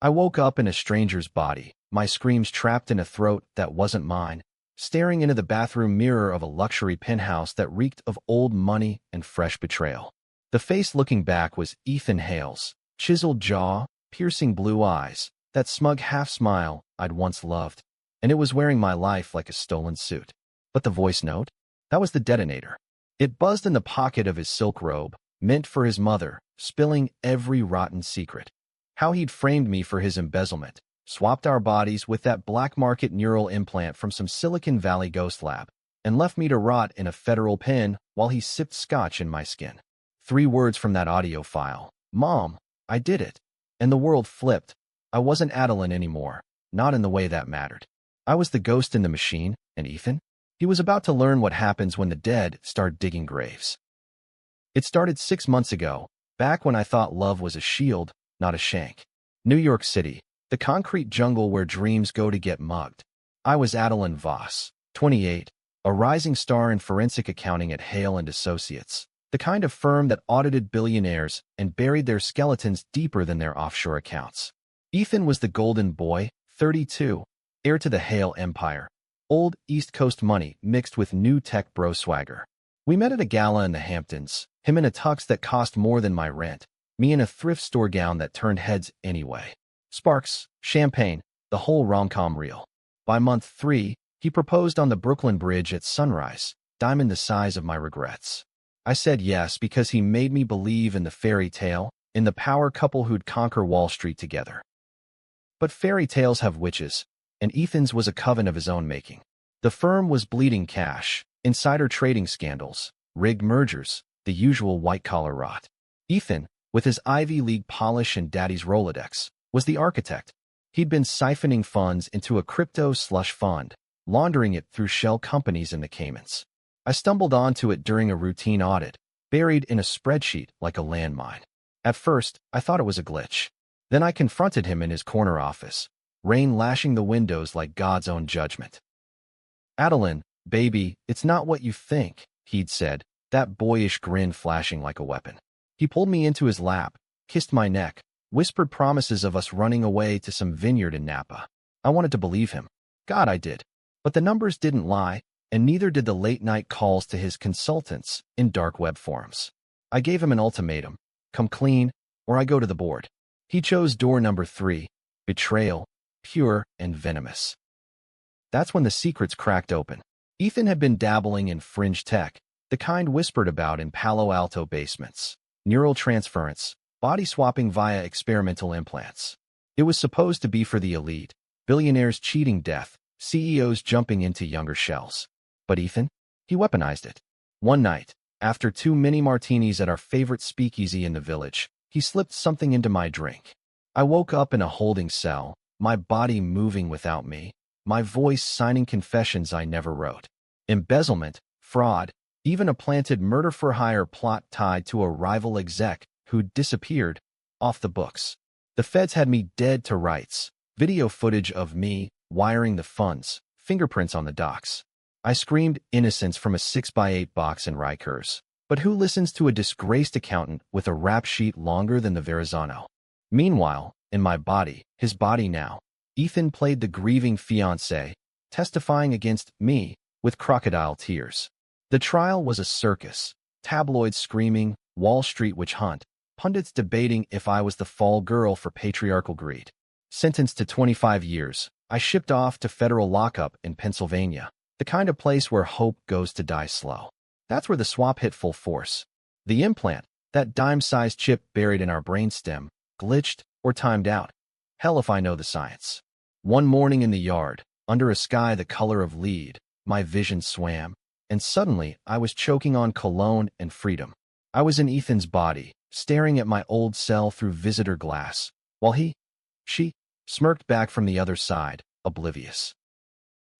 I woke up in a stranger's body, my screams trapped in a throat that wasn't mine, staring into the bathroom mirror of a luxury penthouse that reeked of old money and fresh betrayal. The face looking back was Ethan Hale's, chiseled jaw, piercing blue eyes, that smug half-smile I'd once loved, and it was wearing my life like a stolen suit. But the voice note? That was the detonator. It buzzed in the pocket of his silk robe, meant for his mother, spilling every rotten secret. How he'd framed me for his embezzlement, swapped our bodies with that black market neural implant from some Silicon Valley ghost lab, and left me to rot in a federal pen while he sipped scotch in my skin. 3 words from that audio file. Mom, I did it. And the world flipped. I wasn't Adeline anymore, not in the way that mattered. I was the ghost in the machine, and Ethan? He was about to learn what happens when the dead start digging graves. It started 6 months ago, back when I thought love was a shield, not a shank. New York City, the concrete jungle where dreams go to get mugged. I was Adeline Voss, 28, a rising star in forensic accounting at Hale & Associates, the kind of firm that audited billionaires and buried their skeletons deeper than their offshore accounts. Ethan was the golden boy, 32, heir to the Hale empire. Old East Coast money mixed with new tech bro swagger. We met at a gala in the Hamptons, him in a tux that cost more than my rent, me in a thrift store gown that turned heads anyway. Sparks, champagne, the whole rom-com reel. By month 3, he proposed on the Brooklyn Bridge at sunrise, diamond the size of my regrets. I said yes because he made me believe in the fairy tale, in the power couple who'd conquer Wall Street together. But fairy tales have witches, and Ethan's was a coven of his own making. The firm was bleeding cash, insider trading scandals, rigged mergers, the usual white-collar rot. Ethan, with his Ivy League polish and daddy's Rolodex, was the architect. He'd been siphoning funds into a crypto slush fund, laundering it through shell companies in the Caymans. I stumbled onto it during a routine audit, buried in a spreadsheet like a landmine. At first, I thought it was a glitch. Then I confronted him in his corner office, rain lashing the windows like God's own judgment. Adeline, baby, it's not what you think, he'd said, that boyish grin flashing like a weapon. He pulled me into his lap, kissed my neck, whispered promises of us running away to some vineyard in Napa. I wanted to believe him. God, I did. But the numbers didn't lie, and neither did the late-night calls to his consultants in dark web forums. I gave him an ultimatum: come clean, or I go to the board. He chose door number 3, betrayal, pure and venomous. That's when the secrets cracked open. Ethan had been dabbling in fringe tech, the kind whispered about in Palo Alto basements. Neural transference, body swapping via experimental implants. It was supposed to be for the elite, billionaires cheating death, CEOs jumping into younger shells. But Ethan? He weaponized it. One night, after 2 mini martinis at our favorite speakeasy in the village, he slipped something into my drink. I woke up in a holding cell, my body moving without me, my voice signing confessions I never wrote. Embezzlement, fraud, even a planted murder-for-hire plot tied to a rival exec who'd disappeared, off the books. The feds had me dead to rights, video footage of me, wiring the funds, fingerprints on the docks. I screamed innocence from a 6x8 box in Rikers. But who listens to a disgraced accountant with a rap sheet longer than the Verrazano? Meanwhile, in my body, his body now, Ethan played the grieving fiancé, testifying against me with crocodile tears. The trial was a circus, tabloids screaming, Wall Street witch hunt, pundits debating if I was the fall girl for patriarchal greed. Sentenced to 25 years, I shipped off to federal lockup in Pennsylvania, the kind of place where hope goes to die slow. That's where the swap hit full force. The implant, that dime-sized chip buried in our brainstem, glitched or timed out. Hell if I know the science. One morning in the yard, under a sky the color of lead, my vision swam, and suddenly I was choking on cologne and freedom. I was in Ethan's body, staring at my old cell through visitor glass, while she, smirked back from the other side, oblivious.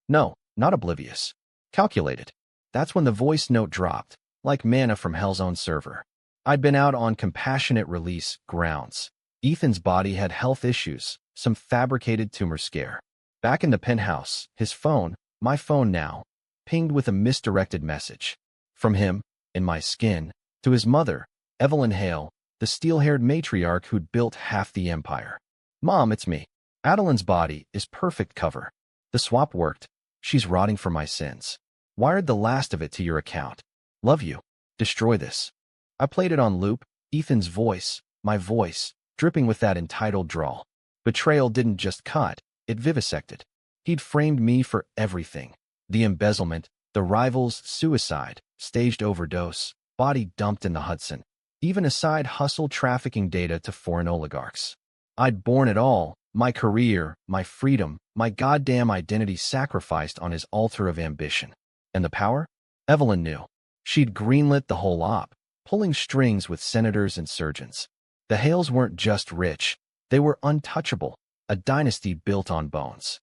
No, not oblivious. Calculated. That's when the voice note dropped, like manna from hell's own server. I'd been out on compassionate release grounds. Ethan's body had health issues, some fabricated tumor scare. Back in the penthouse, his phone, my phone now, pinged with a misdirected message. From him, in my skin, to his mother, Evelyn Hale, the steel-haired matriarch who'd built half the empire. Mom, it's me. Adeline's body is perfect cover. The swap worked. She's rotting for my sins. Wired the last of it to your account. Love you. Destroy this. I played it on loop, Ethan's voice, my voice, dripping with that entitled drawl. Betrayal didn't just cut, it vivisected. He'd framed me for everything. The embezzlement, the rival's suicide, staged overdose, body dumped in the Hudson, even a side hustle trafficking data to foreign oligarchs. I'd borne it all, my career, my freedom, my goddamn identity sacrificed on his altar of ambition. And the power? Evelyn knew. She'd greenlit the whole op, pulling strings with senators and surgeons. The Hales weren't just rich, they were untouchable, a dynasty built on bones.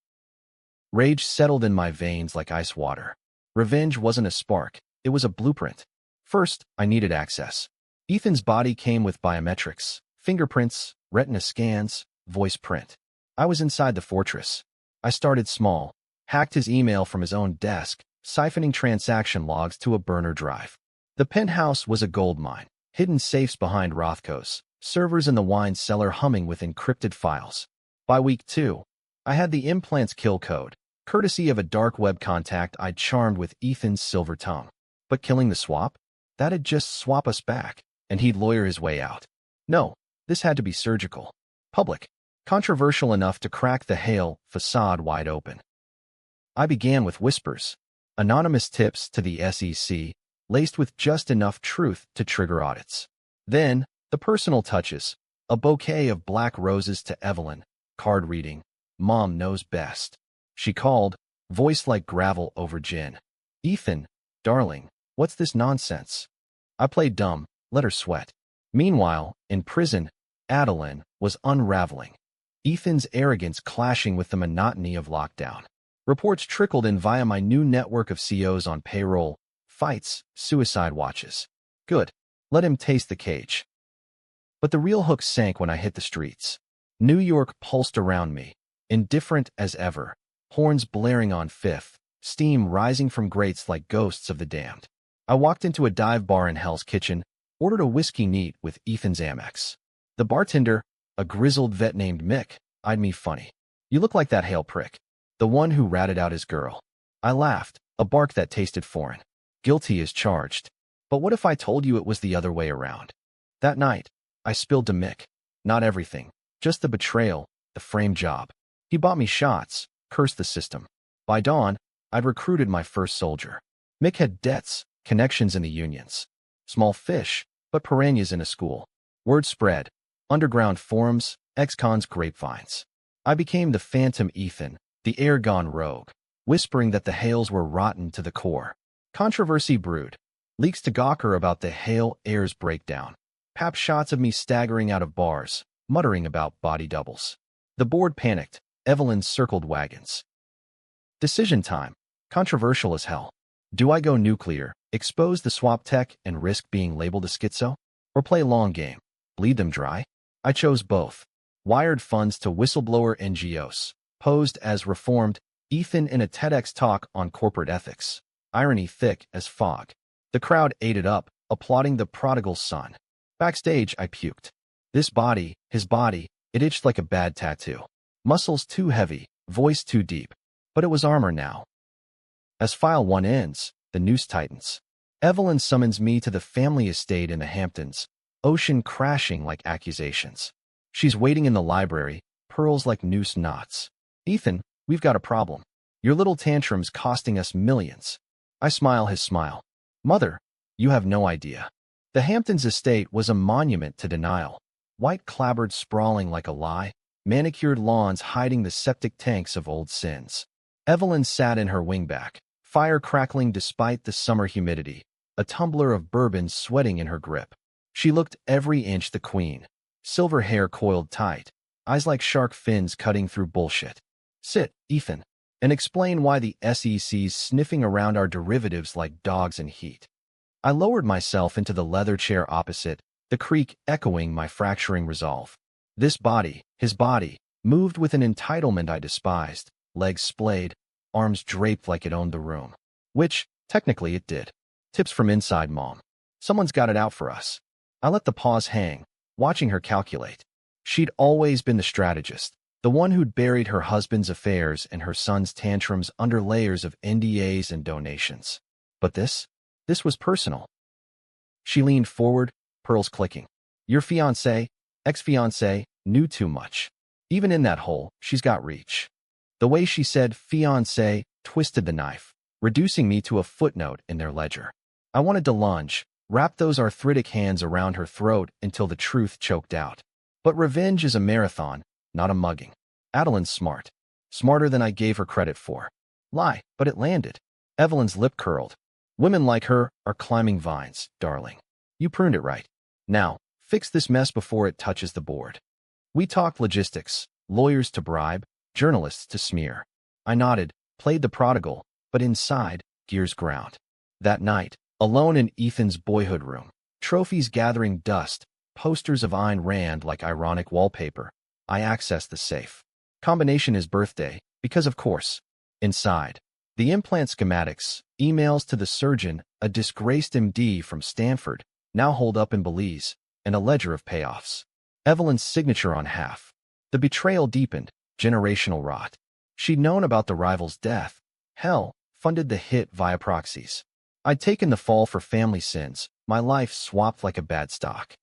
Rage settled in my veins like ice water. Revenge wasn't a spark, it was a blueprint. First, I needed access. Ethan's body came with biometrics, fingerprints, retina scans, voice print. I was inside the fortress. I started small, hacked his email from his own desk, siphoning transaction logs to a burner drive. The penthouse was a goldmine, hidden safes behind Rothkos, servers in the wine cellar humming with encrypted files. By week 2, I had the implant's kill code, courtesy of a dark web contact I'd charmed with Ethan's silver tongue. But killing the swap? That'd just swap us back, and he'd lawyer his way out. No, this had to be surgical. Public. Controversial enough to crack the Hale facade wide open. I began with whispers. Anonymous tips to the SEC, laced with just enough truth to trigger audits. Then, the personal touches. A bouquet of black roses to Evelyn, card reading. Mom knows best. She called, voice like gravel over gin. Ethan, darling, what's this nonsense? I played dumb, let her sweat. Meanwhile, in prison, Adeline was unraveling. Ethan's arrogance clashing with the monotony of lockdown. Reports trickled in via my new network of COs on payroll, fights, suicide watches. Good. Let him taste the cage. But the real hook sank when I hit the streets. New York pulsed around me, indifferent as ever, horns blaring on Fifth, steam rising from grates like ghosts of the damned. I walked into a dive bar in Hell's Kitchen, ordered a whiskey neat with Ethan's Amex. The bartender, a grizzled vet named Mick, eyed me funny. You look like that Hale prick, the one who ratted out his girl. I laughed, a bark that tasted foreign. Guilty as charged. But what if I told you it was the other way around? That night, I spilled to Mick. Not everything, just the betrayal, the frame job. He bought me shots, cursed the system. By dawn, I'd recruited my first soldier. Mick had debts, connections in the unions. Small fish, but piranhas in a school. Word spread. Underground forums, ex-cons grapevines. I became the phantom Ethan, the air gone rogue, whispering that the Hales were rotten to the core. Controversy brewed. Leaks to Gawker about the Hale heirs breakdown. Pap shots of me staggering out of bars, muttering about body doubles. The board panicked. Evelyn circled wagons. Decision time. Controversial as hell. Do I go nuclear, expose the swap tech and risk being labeled a schizo? Or play long game, bleed them dry? I chose both. Wired funds to whistleblower NGOs. Posed as reformed, Ethan in a TEDx talk on corporate ethics. Irony thick as fog. The crowd ate it up, applauding the prodigal son. Backstage, I puked. This body, his body, it itched like a bad tattoo. Muscles too heavy, voice too deep. But it was armor now. As file 1 ends, the noose tightens. Evelyn summons me to the family estate in the Hamptons, ocean crashing like accusations. She's waiting in the library, pearls like noose knots. Ethan, we've got a problem. Your little tantrum's costing us millions. I smile his smile. Mother, you have no idea. The Hamptons estate was a monument to denial. White clapboards sprawling like a lie, manicured lawns hiding the septic tanks of old sins. Evelyn sat in her wingback, fire crackling despite the summer humidity, a tumbler of bourbon sweating in her grip. She looked every inch the queen. Silver hair coiled tight, eyes like shark fins cutting through bullshit. Sit, Ethan, and explain why the SEC's sniffing around our derivatives like dogs in heat. I lowered myself into the leather chair opposite, the creak echoing my fracturing resolve. This body, his body, moved with an entitlement I despised, legs splayed, arms draped like it owned the room. Which, technically it did. Tips from inside, Mom. Someone's got it out for us. I let the pause hang, watching her calculate. She'd always been the strategist, the one who'd buried her husband's affairs and her son's tantrums under layers of NDAs and donations. But this was personal. She leaned forward, pearls clicking. Your fiancé, ex-fiancé, knew too much. Even in that hole, she's got reach. The way she said fiancé twisted the knife, reducing me to a footnote in their ledger. I wanted to lunge, wrap those arthritic hands around her throat until the truth choked out. But revenge is a marathon, not a mugging. Adeline's smart. Smarter than I gave her credit for. Lie, but it landed. Evelyn's lip curled. Women like her are climbing vines, darling. You pruned it right. Now, fix this mess before it touches the board. We talked logistics, lawyers to bribe, journalists to smear. I nodded, played the prodigal, but inside, gears ground. That night, alone in Ethan's boyhood room, trophies gathering dust, posters of Ayn Rand like ironic wallpaper, I accessed the safe. Combination his birthday, because of course. Inside, the implant schematics, emails to the surgeon, a disgraced MD from Stanford, now holed up in Belize, and a ledger of payoffs. Evelyn's signature on half. The betrayal deepened, generational rot. She'd known about the rival's death. Hell, funded the hit via proxies. I'd taken the fall for family sins, my life swapped like a bad stock.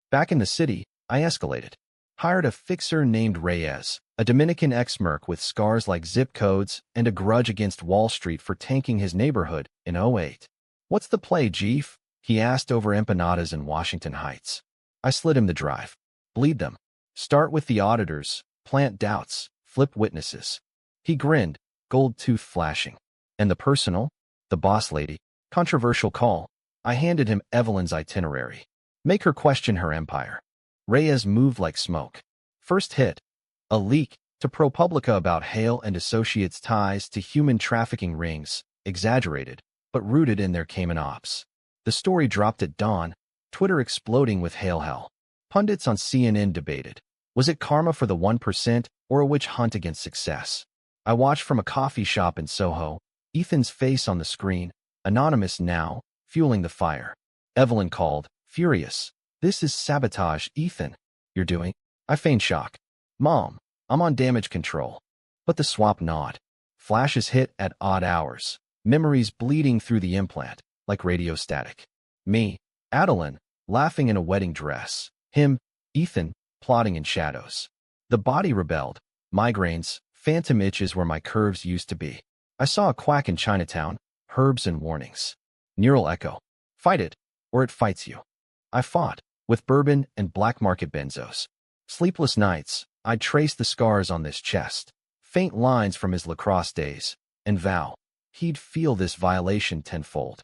Back in the city, I escalated. Hired a fixer named Reyes, a Dominican ex-merc with scars like zip codes and a grudge against Wall Street for tanking his neighborhood in '08. What's the play, Jeef? He asked over empanadas in Washington Heights. I slid him the drive. Bleed them. Start with the auditors, plant doubts, flip witnesses. He grinned, gold tooth flashing. And the personal? The boss lady. Controversial call. I handed him Evelyn's itinerary. Make her question her empire. Reyes moved like smoke. First hit. A leak to ProPublica about Hale and Associates' ties to human trafficking rings, exaggerated, but rooted in their Cayman ops. The story dropped at dawn, Twitter exploding with hail hell. Pundits on CNN debated. Was it karma for the 1% or a witch hunt against success? I watched from a coffee shop in Soho, Ethan's face on the screen, anonymous now, fueling the fire. Evelyn called, furious. This is sabotage, Ethan. You're doing? I feigned shock. Mom, I'm on damage control. But the swap gnawed. Flashes hit at odd hours. Memories bleeding through the implant, like radio static. Me, Adeline, laughing in a wedding dress. Him, Ethan, plotting in shadows. The body rebelled. Migraines, phantom itches where my curves used to be. I saw a quack in Chinatown, herbs and warnings. Neural echo. Fight it, or it fights you. I fought, with bourbon and black market benzos. Sleepless nights, I'd trace the scars on this chest, faint lines from his lacrosse days, and vow he'd feel this violation tenfold.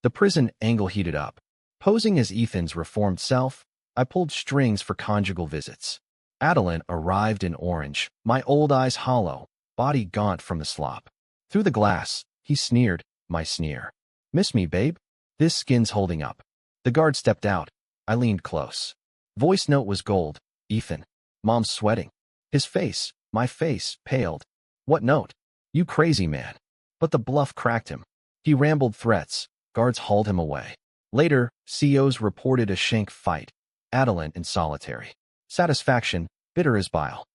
The prison angle heated up. Posing as Ethan's reformed self, I pulled strings for conjugal visits. Adeline arrived in orange, my old eyes hollow, body gaunt from the slop. Through the glass, he sneered, my sneer. Miss me, babe? This skin's holding up. The guard stepped out. I leaned close. Voice note was gold. Ethan. Mom's sweating. His face, my face, paled. What note? You crazy man. But the bluff cracked him. He rambled threats. Guards hauled him away. Later, COs reported a shank fight. Adeline in solitary. Satisfaction, bitter as bile.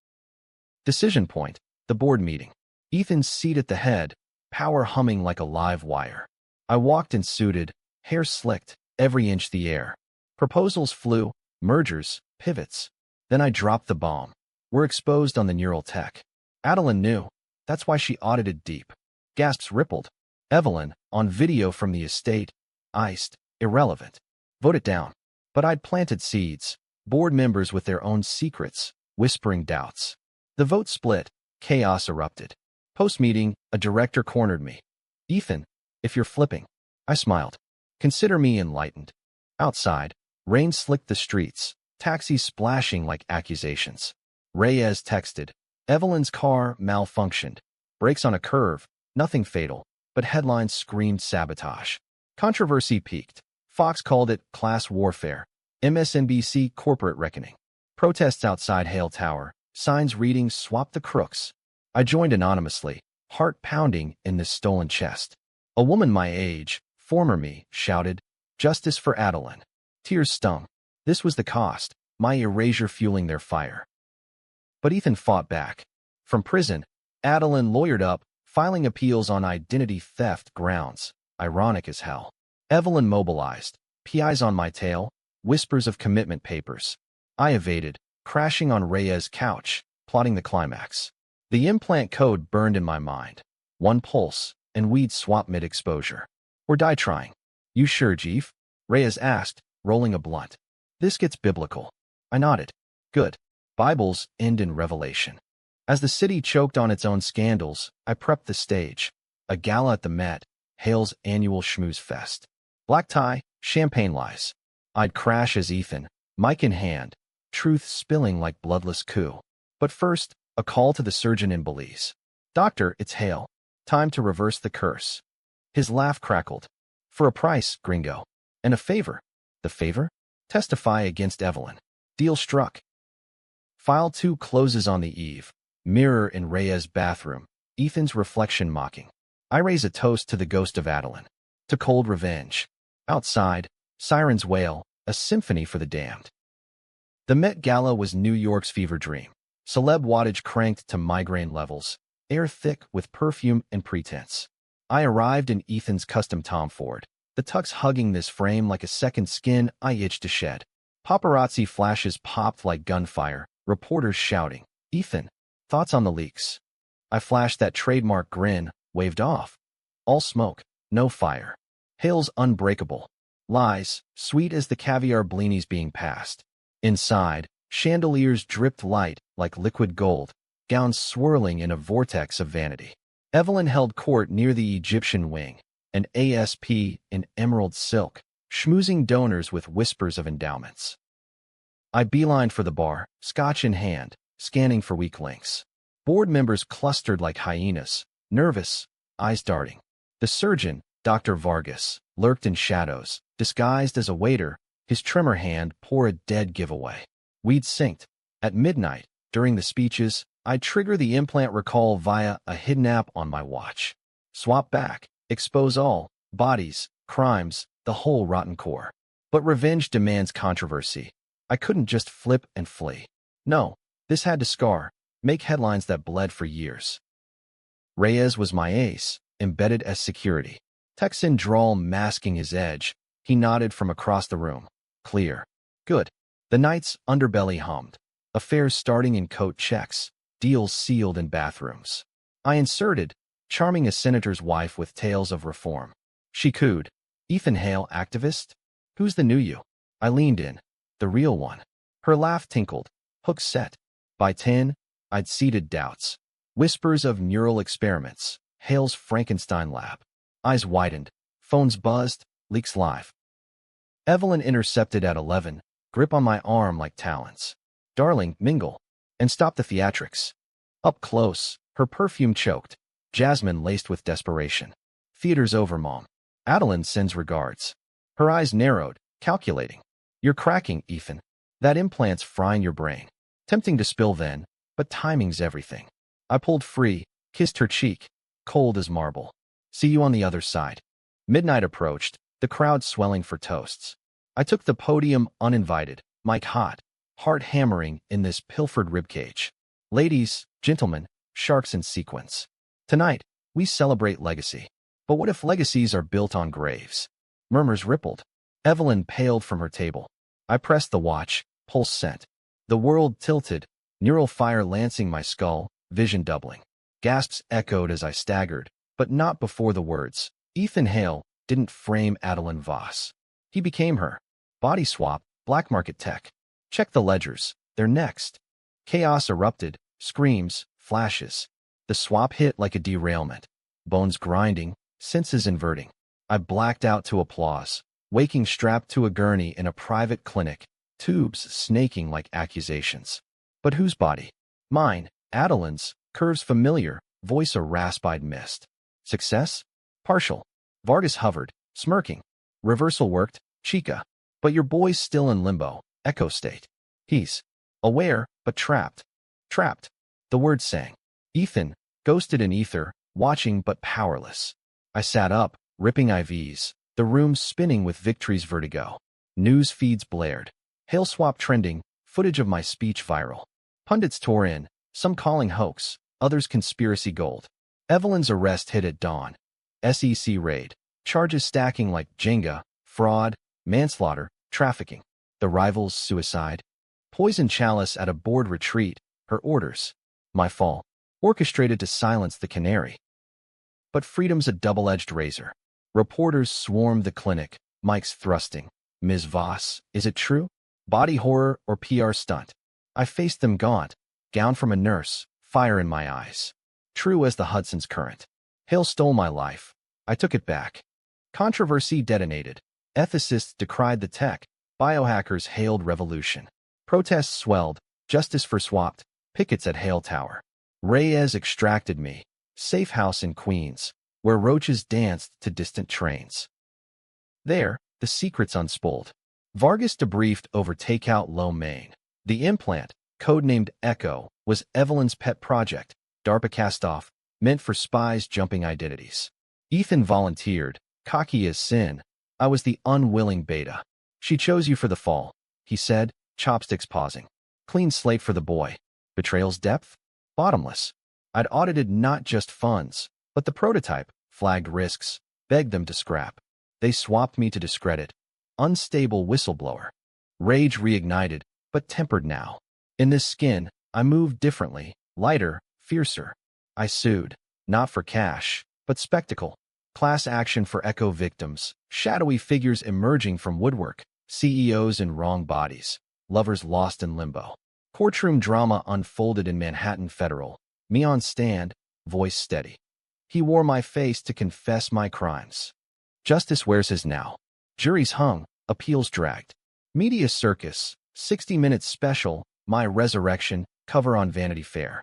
Decision point, the board meeting. Ethan's seat at the head, power humming like a live wire. I walked in suited, hair slicked, every inch the air. Proposals flew, mergers, pivots. Then I dropped the bomb. We're exposed on the neural tech. Adeline knew. That's why she audited deep. Gasps rippled. Evelyn, on video from the estate, iced, irrelevant. Vote it down. But I'd planted seeds, board members with their own secrets, whispering doubts. The vote split, chaos erupted. Post-meeting, a director cornered me. Ethan, if you're flipping. I smiled. Consider me enlightened. Outside, rain slicked the streets, taxis splashing like accusations. Reyes texted. Evelyn's car malfunctioned. Brakes on a curve, nothing fatal, but headlines screamed sabotage. Controversy peaked. Fox called it class warfare. MSNBC corporate reckoning. Protests outside Hale Tower, signs reading swap the crooks. I joined anonymously, heart pounding in this stolen chest. A woman my age, former me, shouted, Justice for Adeline. Tears stung. This was the cost. my erasure fueling their fire. But Ethan fought back. From prison, Adeline lawyered up, filing appeals on identity theft grounds. Ironic as hell. Evelyn mobilized. PIs on my tail, whispers of commitment papers. I evaded, crashing on Reyes' couch, plotting the climax. The implant code burned in my mind. One pulse, and we'd swap mid-exposure. Or die trying. You sure, Jeef? Reyes asked, rolling a blunt. This gets biblical. I nodded. Good. Bibles end in Revelation. As the city choked on its own scandals, I prepped the stage. A gala at the Met, Hale's annual schmooze fest. Black tie, champagne lies. I'd crash as Ethan, mic in hand, truth spilling like bloodless coup. But first, a call to the surgeon in Belize. Doctor, it's Hale. Time to reverse the curse. His laugh crackled. For a price, gringo. And a favor. The favor? Testify against Evelyn. Deal struck. File 2 closes on the eve. Mirror in Reyes' bathroom. Ethan's reflection mocking. I raise a toast to the ghost of Adeline. To cold revenge. Outside, sirens wail, a symphony for the damned. The Met Gala was New York's fever dream. Celeb wattage cranked to migraine levels, air thick with perfume and pretense. I arrived in Ethan's custom Tom Ford, the tux hugging this frame like a second skin I itched to shed. Paparazzi flashes popped like gunfire, reporters shouting, Ethan, thoughts on the leaks? I flashed that trademark grin, waved off. All smoke, no fire. Hale's unbreakable. Lies, sweet as the caviar blinis being passed. Inside, chandeliers dripped light like liquid gold, gowns swirling in a vortex of vanity. Evelyn held court near the Egyptian wing, an ASP in emerald silk, schmoozing donors with whispers of endowments. I beelined for the bar, scotch in hand, scanning for weak links. Board members clustered like hyenas, nervous, eyes darting. The surgeon, Dr. Vargas, lurked in shadows, disguised as a waiter, his trimmer hand pour a dead giveaway. We'd synced. At midnight, during the speeches, I'd trigger the implant recall via a hidden app on my watch. Swap back, expose all, bodies, crimes, the whole rotten core. But revenge demands controversy. I couldn't just flip and flee. No, this had to scar, make headlines that bled for years. Reyes was my ace, embedded as security. Texan drawl masking his edge, he nodded from across the room. Clear. Good. The night's underbelly hummed. Affairs starting in coat checks, deals sealed in bathrooms. I inserted, charming a senator's wife with tales of reform. She cooed. Ethan Hale, activist? Who's the new you? I leaned in. The real one. Her laugh tinkled. Hook set. By 10, I'd seeded doubts. Whispers of neural experiments. Hale's Frankenstein lab. Eyes widened. Phones buzzed. Leaks live. Evelyn intercepted at 11, grip on my arm like talons. Darling, mingle. And stop the theatrics. Up close, her perfume choked. Jasmine laced with desperation. Theater's over, Mom. Adeline sends regards. Her eyes narrowed, calculating. You're cracking, Ethan. That implant's frying your brain. Tempting to spill then, but timing's everything. I pulled free, kissed her cheek, cold as marble. See you on the other side. Midnight approached, the crowd swelling for toasts. I took the podium uninvited, mic hot, heart hammering in this pilfered ribcage. Ladies, gentlemen, sharks in sequence. Tonight, we celebrate legacy. But what if legacies are built on graves? Murmurs rippled. Evelyn paled from her table. I pressed the watch, pulse sent. The world tilted, neural fire lancing my skull, vision doubling. Gasps echoed as I staggered, but not before the words. Ethan Hale didn't frame Adeline Voss. He became her. Body swap, black market tech. Check the ledgers. They're next. Chaos erupted, screams, flashes. The swap hit like a derailment. Bones grinding, senses inverting. I blacked out to applause, waking strapped to a gurney in a private clinic, tubes snaking like accusations. But whose body? Mine, Adeline's, curves familiar, voice a raspide mist. Success? Partial. Vargas hovered, smirking. Reversal worked, chica. But your boy's still in limbo, echo state. He's aware, but trapped. Trapped. The word sang. Ethan, ghosted in ether, watching but powerless. I sat up, ripping IVs, the room spinning with victory's vertigo. News feeds blared. Hale swap trending, footage of my speech viral. Pundits tore in, some calling hoax, others conspiracy gold. Evelyn's arrest hit at dawn. SEC raid. Charges stacking like Jenga, fraud, manslaughter, trafficking. The rival's suicide. Poison chalice at a board retreat. Her orders. My fall. Orchestrated to silence the canary. But freedom's a double-edged razor. Reporters swarmed the clinic, mics thrusting. Ms. Voss, is it true? Body horror or PR stunt? I faced them gaunt, gown from a nurse, fire in my eyes. True as the Hudson's current. Hale stole my life. I took it back. Controversy detonated. Ethicists decried the tech. Biohackers hailed revolution. Protests swelled. Justice for swapped. Pickets at Hale Tower. Reyes extracted me. Safe house in Queens, where roaches danced to distant trains. There, the secrets unspooled. Vargas debriefed over takeout lo mein. The implant, codenamed Echo, was Evelyn's pet project, DARPA cast-off, meant for spies jumping identities. Ethan volunteered, cocky as sin. I was the unwilling beta. She chose you for the fall, he said, chopsticks pausing. Clean slate for the boy. Betrayal's depth? Bottomless. I'd audited not just funds, but the prototype, flagged risks, begged them to scrap. They swapped me to discredit. Unstable whistleblower. Rage reignited, but tempered now. In this skin, I moved differently, lighter, fiercer. I sued, not for cash, but spectacle. Class action for Echo victims, shadowy figures emerging from woodwork, CEOs in wrong bodies, lovers lost in limbo. Courtroom drama unfolded in Manhattan Federal. Me on stand, voice steady. He wore my face to confess my crimes. Justice wears his now. Juries hung, appeals dragged. Media circus, 60 Minutes special, my resurrection, cover on Vanity Fair.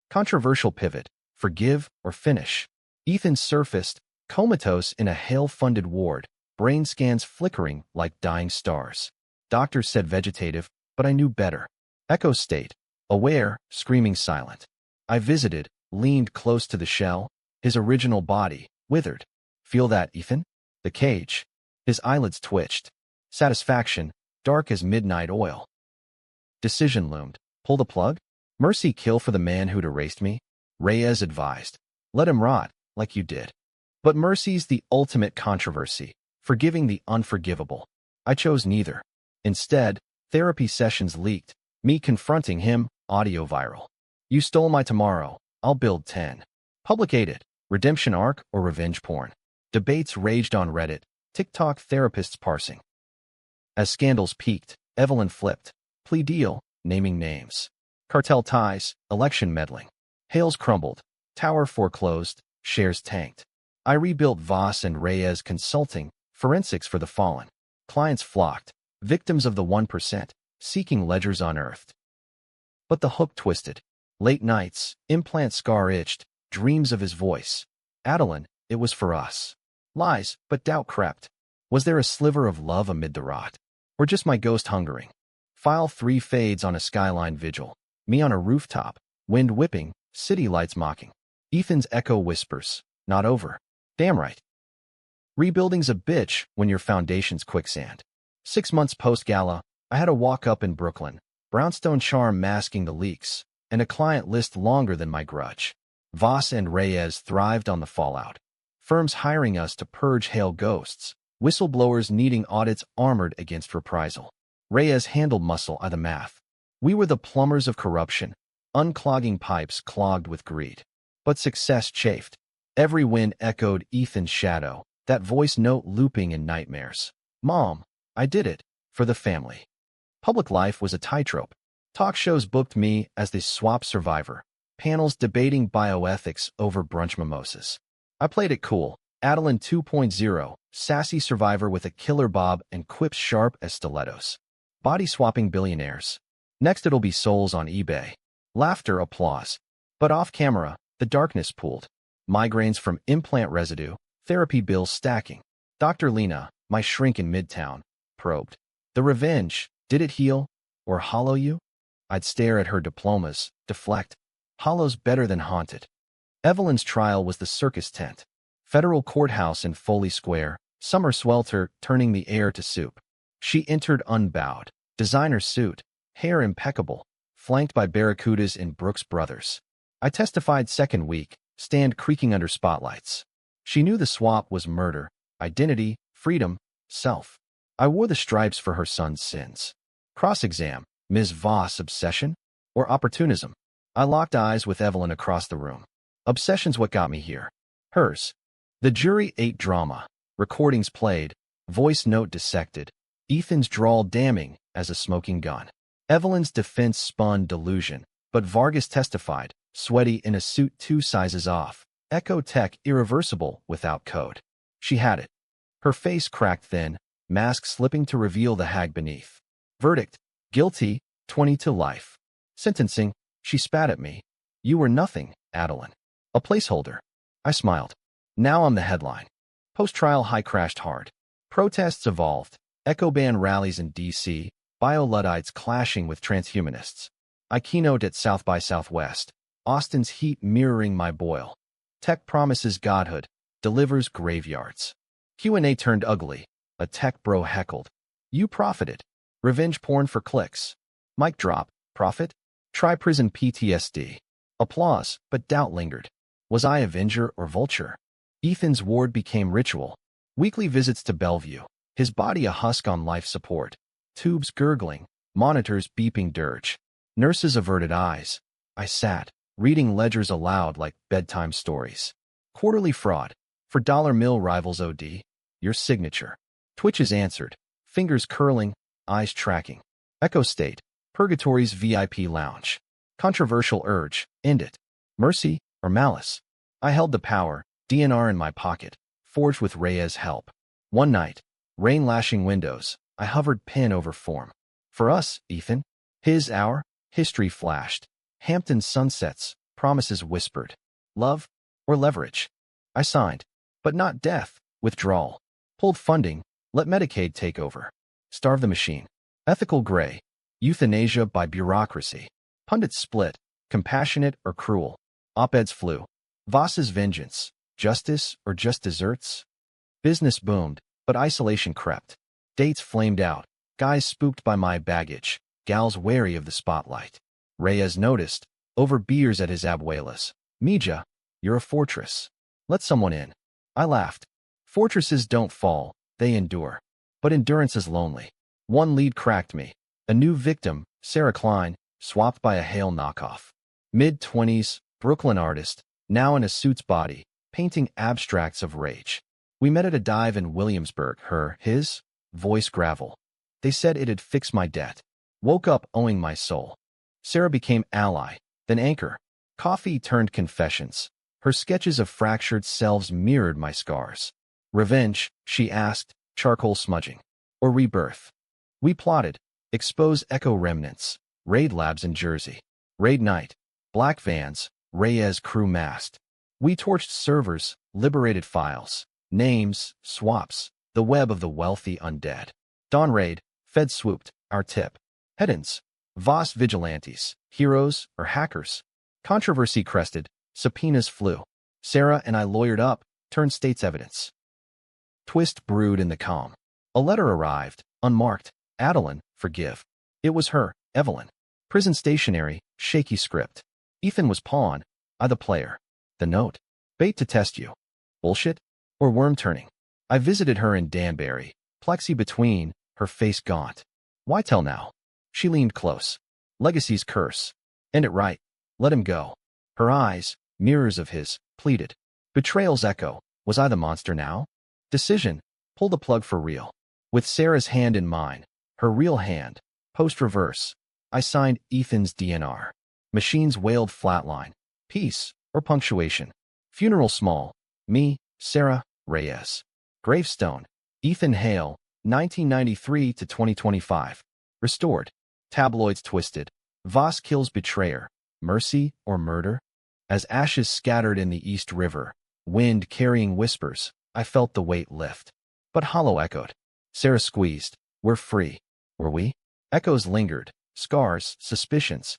Controversial pivot, forgive or finish. Ethan surfaced, comatose in a Hale-funded ward, brain scans flickering like dying stars. Doctors said vegetative, but I knew better. Echo state, aware, screaming silent. I visited, leaned close to the shell, his original body, withered. Feel that, Ethan? The cage. His eyelids twitched. Satisfaction, dark as midnight oil. Decision loomed. Pull the plug? Mercy kill for the man who'd erased me? Reyes advised. Let him rot, like you did. But mercy's the ultimate controversy, forgiving the unforgivable. I chose neither. Instead, therapy sessions leaked, me confronting him, audio viral. You stole my tomorrow, I'll build 10. Public aided, redemption arc or revenge porn. Debates raged on Reddit, TikTok therapists parsing. As scandals peaked, Evelyn flipped. Plea deal, naming names. Cartel ties, election meddling. Hales crumbled, tower foreclosed, shares tanked. I rebuilt Voss and Reyes Consulting, forensics for the fallen. Clients flocked, victims of the 1%, seeking ledgers unearthed. But the hook twisted. Late nights, implant scar itched, dreams of his voice. Adeline, it was for us. Lies, but doubt crept. Was there a sliver of love amid the rot? Or just my ghost hungering? File 3 fades on a skyline vigil. Me on a rooftop, wind whipping, city lights mocking. Ethan's echo whispers, not over. Damn right. Rebuilding's a bitch when your foundation's quicksand. 6 months post-gala, I had a walk-up in Brooklyn, brownstone charm masking the leaks, and a client list longer than my grudge. Voss and Reyes thrived on the fallout. Firms hiring us to purge Hale ghosts, whistleblowers needing audits armored against reprisal. Reyes handled muscle at the math. We were the plumbers of corruption, unclogging pipes clogged with greed. But success chafed. Every win echoed Ethan's shadow, that voice note looping in nightmares. Mom, I did it, for the family. Public life was a tightrope. Talk shows booked me as the swap survivor, panels debating bioethics over brunch mimosas. I played it cool, Adeline 2.0, sassy survivor with a killer bob and quips sharp as stilettos. Body-swapping billionaires. Next it'll be souls on eBay. Laughter, applause. But off camera, the darkness pooled. Migraines from implant residue, therapy bills stacking. Dr. Lena, my shrink in Midtown, probed. The revenge, did it heal? Or hollow you? I'd stare at her diplomas, deflect. Hollow's better than haunted. Evelyn's trial was the circus tent. Federal courthouse in Foley Square, summer swelter turning the air to soup. She entered unbowed, designer suit, hair impeccable, flanked by barracudas in Brooks Brothers. I testified second week, stand creaking under spotlights. She knew the swap was murder, identity, freedom, self. I wore the stripes for her son's sins. Cross-exam, Ms. Voss, obsession or opportunism? I locked eyes with Evelyn across the room. Obsession's what got me here. Hers. The jury ate drama. Recordings played, voice note dissected, Ethan's drawl damning as a smoking gun. Evelyn's defense spun delusion, but Vargas testified, sweaty in a suit 2 sizes off, Echo Tech irreversible without code. She had it. Her face cracked thin, mask slipping to reveal the hag beneath. Verdict, guilty, 20 to life. Sentencing, she spat at me. You were nothing, Adeline. A placeholder. I smiled. Now I'm the headline. Post-trial high crashed hard. Protests evolved. Echo ban rallies in D.C., bio-Luddites clashing with transhumanists. I keynote at South by Southwest. Austin's heat mirroring my boil. Tech promises godhood, delivers graveyards. Q&A turned ugly. A tech bro heckled. You profited. Revenge porn for clicks. Mic drop. Profit? Try prison PTSD. Applause, but doubt lingered. Was I Avenger or Vulture? Ethan's ward became ritual. Weekly visits to Bellevue. His body a husk on life support. Tubes gurgling. Monitors beeping dirge. Nurses averted eyes. I sat, reading ledgers aloud like bedtime stories. Quarterly fraud. For dollar mill rivals OD. Your signature. Twitches answered. Fingers curling, eyes tracking. Echo State. Purgatory's VIP lounge. Controversial urge. End it. Mercy or malice? I held the power, DNR in my pocket, forged with Reyes' help. One night, rain lashing windows, I hovered pen over form. For us, Ethan. His hour, history flashed. Hampton sunsets, promises whispered. Love or leverage? I signed. But not death, withdrawal. Pulled funding, let Medicaid take over. Starve the machine. Ethical gray. Euthanasia by bureaucracy. Pundits split, compassionate or cruel. Op-eds flew. Voss's vengeance, justice or just desserts? Business boomed, but isolation crept. Dates flamed out, guys spooked by my baggage, gals wary of the spotlight. Reyes noticed, over beers at his abuela's. Mija, you're a fortress. Let someone in. I laughed. Fortresses don't fall, they endure. But endurance is lonely. One lead cracked me. A new victim, Sarah Klein, swapped by a Hale knockoff. Mid-20s, Brooklyn artist, now in a suit's body, painting abstracts of rage. We met at a dive in Williamsburg, his, voice gravel. They said it'd fix my debt. Woke up owing my soul. Sarah became ally, then anchor. Coffee turned confessions. Her sketches of fractured selves mirrored my scars. Revenge, she asked, charcoal smudging. Or rebirth? We plotted. Expose echo remnants. Raid labs in Jersey. Raid night. Black vans. Reyes crew masked. We torched servers, liberated files. Names, swaps. The web of the wealthy undead. Dawn raid. Fed swooped. Our tip. Head-ins. Voss vigilantes. Heroes or hackers. Controversy crested. Subpoenas flew. Sarah and I lawyered up. Turned state's evidence. Twist brewed in the calm. A letter arrived, unmarked. Adeline, forgive. It was her, Evelyn. Prison stationery, shaky script. Ethan was pawn, I the player. The note. Bait to test you. Bullshit? Or worm turning? I visited her in Danbury, plexi between, her face gaunt. Why tell now? She leaned close. Legacy's curse. End it right. Let him go. Her eyes, mirrors of his, pleaded. Betrayal's echo. Was I the monster now? Decision. Pull the plug for real. With Sarah's hand in mine, her real hand, post-reverse, I signed Ethan's DNR. Machines wailed flatline. Peace or punctuation. Funeral small. Me, Sarah, Reyes. Gravestone. Ethan Hale, 1993 to 2025. Restored. Tabloids twisted. Voss kills betrayer. Mercy or murder? As ashes scattered in the East River, wind carrying whispers, I felt the weight lift. But hollow echoed. Sarah squeezed. We're free. Were we? Echoes lingered. Scars, suspicions.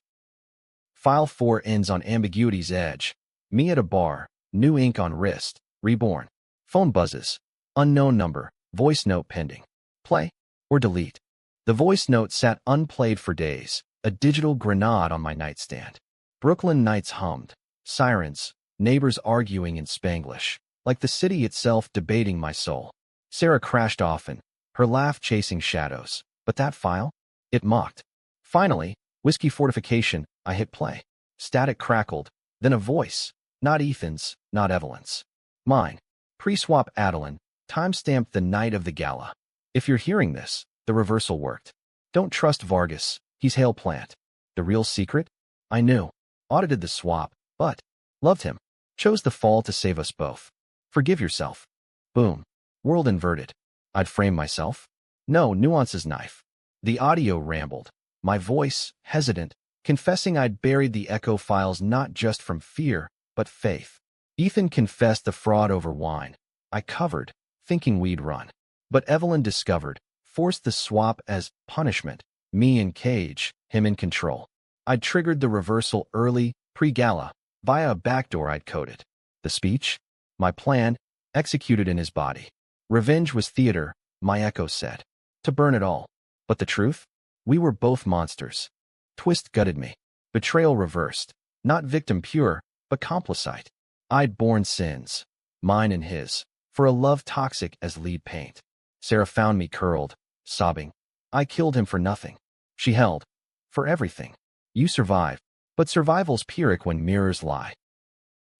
File 4 ends on ambiguity's edge. Me at a bar. New ink on wrist. Reborn. Phone buzzes. Unknown number. Voice note pending. Play or delete. The voice note sat unplayed for days, a digital grenade on my nightstand. Brooklyn nights hummed, sirens, neighbors arguing in Spanglish, like the city itself debating my soul. Sarah crashed often, her laugh chasing shadows. But that file? It mocked. Finally, whiskey fortification, I hit play. Static crackled, then a voice. Not Ethan's, not Evelyn's. Mine. Pre-swap Adeline, time-stamped the night of the gala. If you're hearing this, the reversal worked. Don't trust Vargas, he's Hale Plant. The real secret? I knew. Audited the swap, but loved him. Chose the fall to save us both. Forgive yourself. Boom. World inverted. I'd frame myself. No, nuance's knife. The audio rambled. My voice, hesitant, confessing I'd buried the echo files not just from fear, but faith. Ethan confessed the fraud over wine. I covered, thinking we'd run. But Evelyn discovered, forced the swap as punishment. Me in cage, him in control. I'd triggered the reversal early, pre-gala, via a backdoor I'd coded. The speech? My plan, executed in his body. Revenge was theater, my echo said. To burn it all. But the truth? We were both monsters. Twist gutted me. Betrayal reversed. Not victim pure, but complicite. I'd borne sins. Mine and his. For a love toxic as lead paint. Sarah found me curled, sobbing. I killed him for nothing. She held. For everything. You survive. But survival's Pyrrhic when mirrors lie.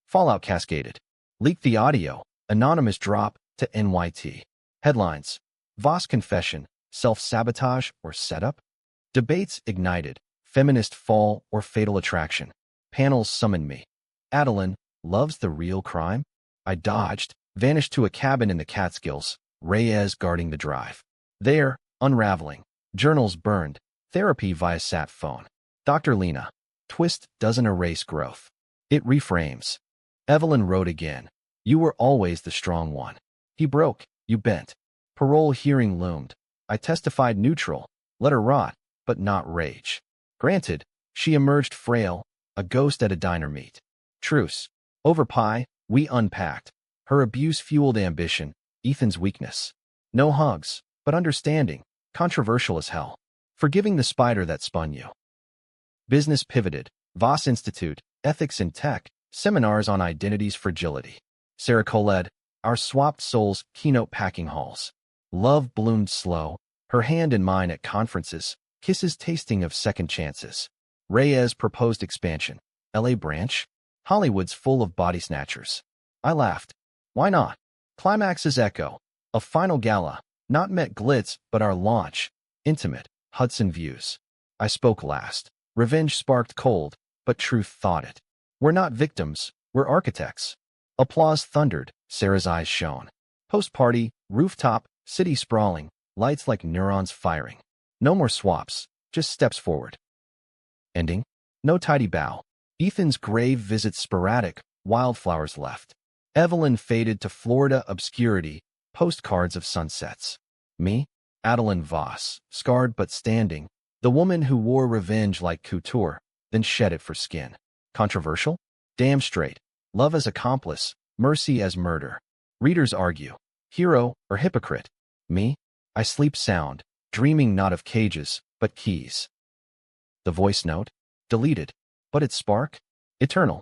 Fallout cascaded. Leaked the audio. Anonymous drop to NYT. Headlines. Voss confession. Self-sabotage or setup? Debates ignited. Feminist fall or fatal attraction. Panels summoned me. Adeline, loves the real crime? I dodged, vanished to a cabin in the Catskills, Reyes guarding the drive. There, unraveling. Journals burned. Therapy via sat phone. Dr. Lena. Twist doesn't erase growth. It reframes. Evelyn wrote again. You were always the strong one. He broke. You bent. Parole hearing loomed. I testified neutral. Let her rot, but not rage. Granted, she emerged frail, a ghost at a diner meet. Truce. Over pie, we unpacked. Her abuse fueled ambition, Ethan's weakness. No hugs, but understanding, controversial as hell. Forgiving the spider that spun you. Business pivoted. Voss Institute, Ethics in Tech, seminars on identity's fragility. Sarah Coled, our swapped souls, keynote packing halls. Love bloomed slow, her hand in mine at conferences, kisses tasting of second chances. Reyes proposed expansion. LA branch? Hollywood's full of body snatchers. I laughed. Why not? Climax's echo. A final gala. Not Met Glitz, but our launch. Intimate. Hudson views. I spoke last. Revenge sparked cold, but truth thawed it. We're not victims, we're architects. Applause thundered, Sarah's eyes shone. Post-party, rooftop, city sprawling, lights like neurons firing. No more swaps, just steps forward. Ending? No tidy bow. Ethan's grave visits sporadic, wildflowers left. Evelyn faded to Florida obscurity, postcards of sunsets. Me? Adeline Voss, scarred but standing, the woman who wore revenge like couture, then shed it for skin. Controversial? Damn straight. Love as accomplice, mercy as murder. Readers argue. Hero or hypocrite? Me? I sleep sound, dreaming not of cages, but keys. The voice note? Deleted. But its spark? Eternal.